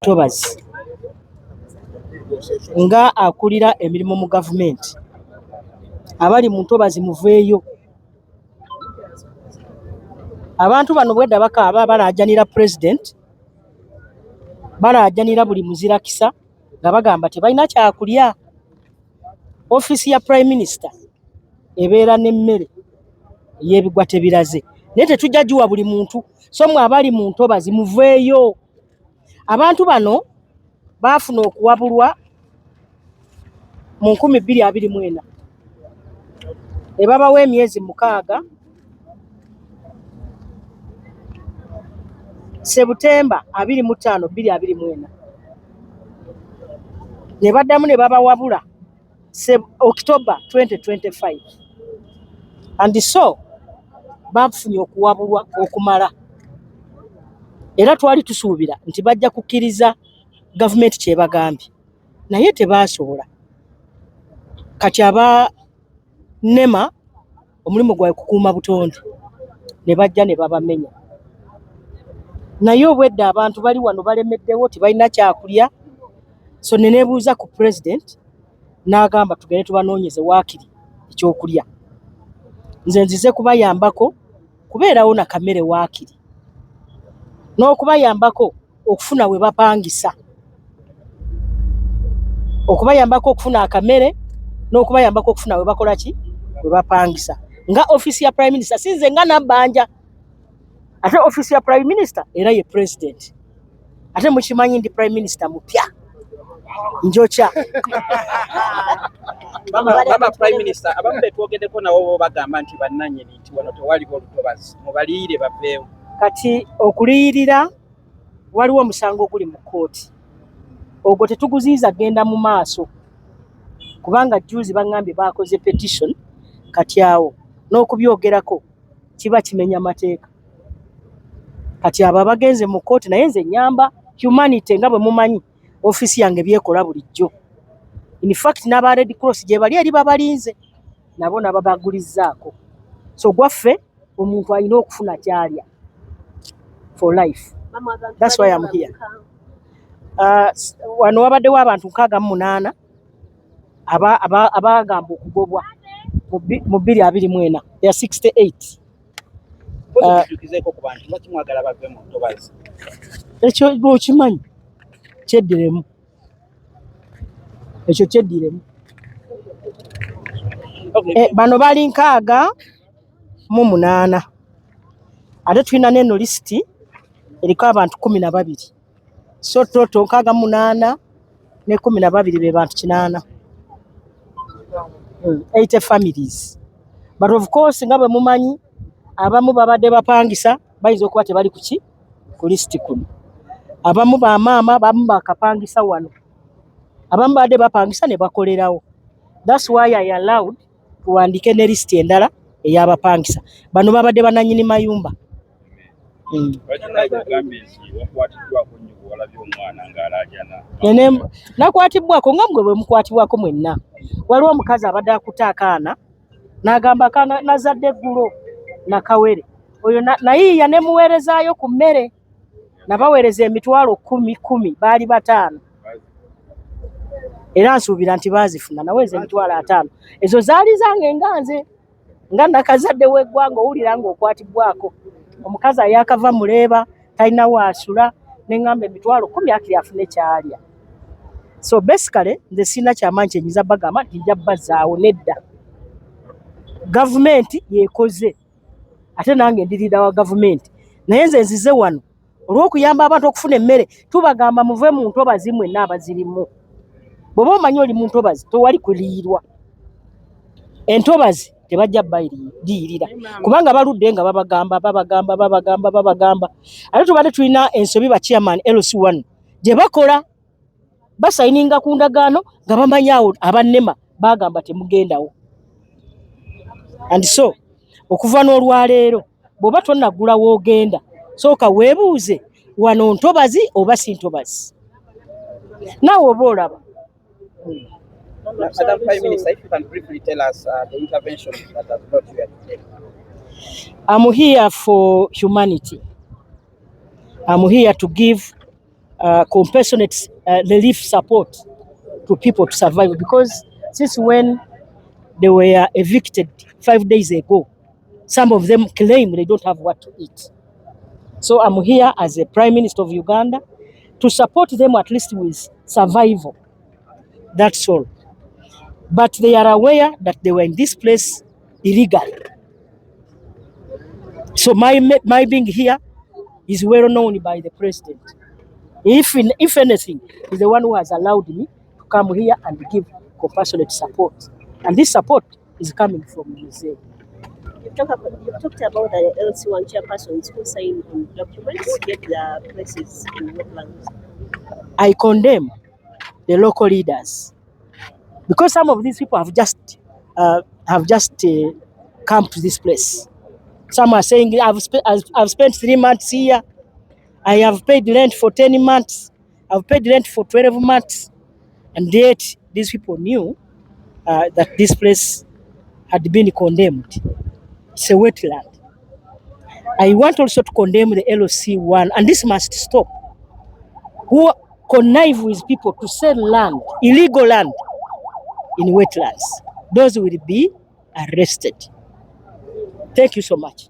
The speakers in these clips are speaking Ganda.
Tobazi nga akulira emirimu mu gavumenti abali mu Ntobazi muveeyo. Abantu bano bwedda bakaaba balaajanira president, balaajanira buli muzira kisa nga bagamba tebalina kyakulya. Office ya prime minister ebeera n'emmere y'ebigwa tebiraze, naye tetujja giwa buli muntu. So mwe abali mu Ntobazi muveeyo. Abantu bano baafuna okuwabulwa mu 2024 ne babawa emyezi 6 September 25, 2024 ne baddamu ne babawabula October 2025, and so bafunye okuwabulwa okumala. Era twali tusuubira nti bajja kukkiriza gavumenti kyebagambye, naye tebaasobola. Kati aba NEMA omulimu gwa kukuuma butonde ne bajja ne babamenya. Naye obwedda abantu bali wano balemeddewo tebalina kyakulya. So ne neebuuza ku president n'agamba tugende tubanoonyeze waakiri ekyokulya. Nze nzize kubayambako kubeerawo na kamere waakiri, n'okubayambako okufuna we bapangisa, okubayambako okufuna akamere, n'okubayambako okufuna we bakola ki, we bapangisa. Nga office ya prime minister sinze nga nabbanja, ate office ya prime minister era ye president. Ate mukimanyi ndi prime minister mupya njocha. Baba prime minister abamu betwogeddeko nawo bagamba nti bannannyini nti wano tewaliwo Lutobazi, mubaliire baveewo. Kati okuliyirira waliwo omusango oguli mu kkooti, ogwo tetuguziiza genda mu maaso kubanga juzi bangambye bakoze petition. Kati awo n'okubyogerako kiba kimenya mateeka. Kati abo bagenze mu kkooti, naye nze nyamba humanity nga bwe mumanyi ofisi yange byekola bulijjo. In fact n'aba Red Cross gye bali eri babalinze nabo nababagulizzaako. So gwaffe omuntu alina okufuna kyalya for life. That's why I'm here. Wano wabaddewo abantu 68 abagamba okugobwa mu 2024. They are 68. Ekyo lwokimanyi kyeddiremu, ekyo kyeddiremu. Bano bali 68 ate tulina neno lisiti eriko abantu 12. So toto 68 ne 12 be bantu 8. 80 families. But of course nga bwe mumanyi abamu babadde bapangisa bayinza okuba tebali kuki ku lisiti kuno. Abamu ba maama, abamu bakapangisa wano, abamu badde bapangisa ne bakolerawo. That's why I allowed tuwandike ne lisiti endala ey'abapangisa. Bano babadde bananyini mayumba. Nakwatibwako nga mwe mukwatibwako mwenna. Waliwo omukazi abadde akuta akaana n'agamba akaana nazadde eggulo nakawere. Oyo nayiiya ne muweerezaayo ku mmere. Nabaweereza emitwalo 10 baali 5. Era nsuubira nti baazifuna naweeza emitwalo 5. Ezo zaali zange nganze nga nakazadde w'eggwanga owulira ng'okwatibwako. Omukazi ayakava muleeba talina waasula neŋŋamba emitwalo 10 akiri afune kyalya. So basically nze sina kyamaanyi kyenyiza bagamba nti nja bazaawo nedda. Gavumenti yekoze ate nange ndirida wa gavumenti, naye nze nzize wano olw'okuyamba abantu okufuna emmere. Tubagamba muve mu Ntobazi mwenna abazirimu. Bw'oba omanyi oli mu Ntobazi tewali kuliyirwa. Entobazi tebajja bayirira kubanga baludde nga babagamba. Ate tubadde tulina ensobi ba chairman LC1 gye bakola basayininga ku ndagaano nga bamanyawo abannema bagamba temugendawo. And so okuva n'olwaleero bw'oba tonnagula woogenda sooka weebuuze wano ntobazi oba si ntobazi. Naawe oba olaba. Madam Prime Minister, if you can briefly tell us the intervention that has brought you here today. I'm here for humanity. I'm here to give compassionate relief support to people to survive, because since when they were evicted 5 days ago, some of them claim they don't have what to eat. So I'm here as a Prime Minister of Uganda to support them at least with survival. That's all. But they are aware that they were in this place illegally. So my being here is well known by the president. If anything, he's the one who has allowed me to come here and give compassionate support. And this support is coming from the museum. You've talked about the LC1 chairpersons who sign on documents to get the places in wetlands. I condemn the local leaders, because some of these people have just come to this place. Some are saying I've spent 3 months here. I have paid rent for 10 months. I've paid rent for 12 months. And yet these people knew that this place had been condemned. It's a wetland. I want also to condemn the LOC1, and this must stop, who connive with people to sell land, illegal land, in wetlands. Those will be arrested. Thank you so much.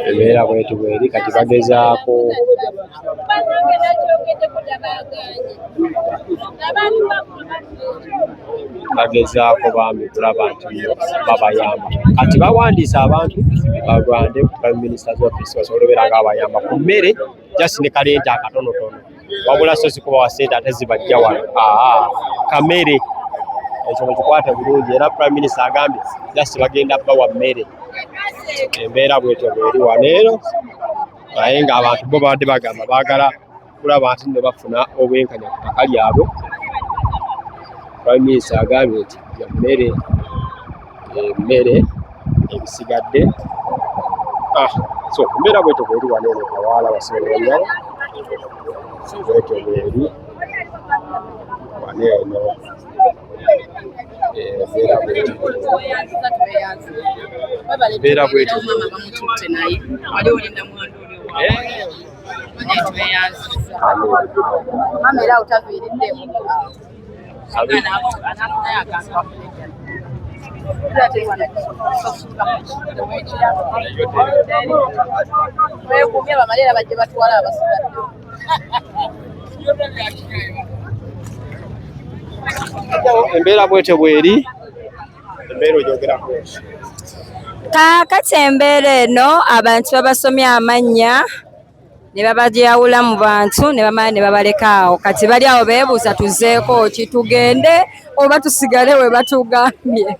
Embeera bwetu bweri kati bagezaako bambi kulaba nti babayamba. Kati bawandiise abantu bagende ku Prime Minister's Office basobole obeera nga abayamba ku mmere just ne kalenta akatonotono, wabula so si kubawa ssente ate zibajja wano. Kamere ekyo mukikwate bulungi, era Prime Minister agambye just bagenda bawa mmere. Embeera bwetyo bweri wano eno, naye ng'abantu bo badde bagamba baagala kulaba nti nno bafuna obwenkanya ku ttaka lyabwe. Prime Minister agambye nti emmere ebisigadde. So embeera bwetyo bweri wano eno Kawaala basobola bwetyo bweri wano eno. Embeera bwetyo embeera bwetyo bweri. Embeera ogyogerako. Kaakati embeera eno abantu babasomye amannya ne babajawula mu bantu ne bamala ne babaleka awo. Kati bali awo beebuuza tuzzeeko ki, tugende oba tusigale we batugambye.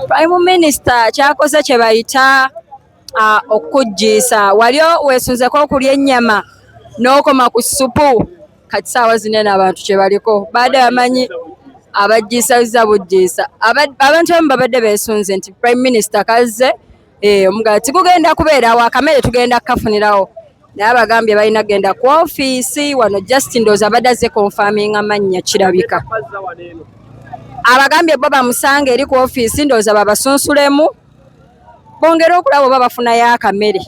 Prime Minister kyakoze kye bayita okujjiisa. Wali weesunzeko okulya ennyama n'okoma ku ssupu, kati saawa zinene abantu kye baliko baada bamanyi abajjiisa bujjiisa. Abantu abamu babadde beesunze nti Prime Minister kazze omugala tikugenda kubeera awo, akamere tugenda kukafunirawo, naye abagambye balina genda ku ofiisi wano. Justin ndowooza abadde azze confirming amannya kirabika. Abagambye bo bamusanga eri ku ofiisi, ndowooza babasunsulemu bongere okulaba oba bafunayo akamere.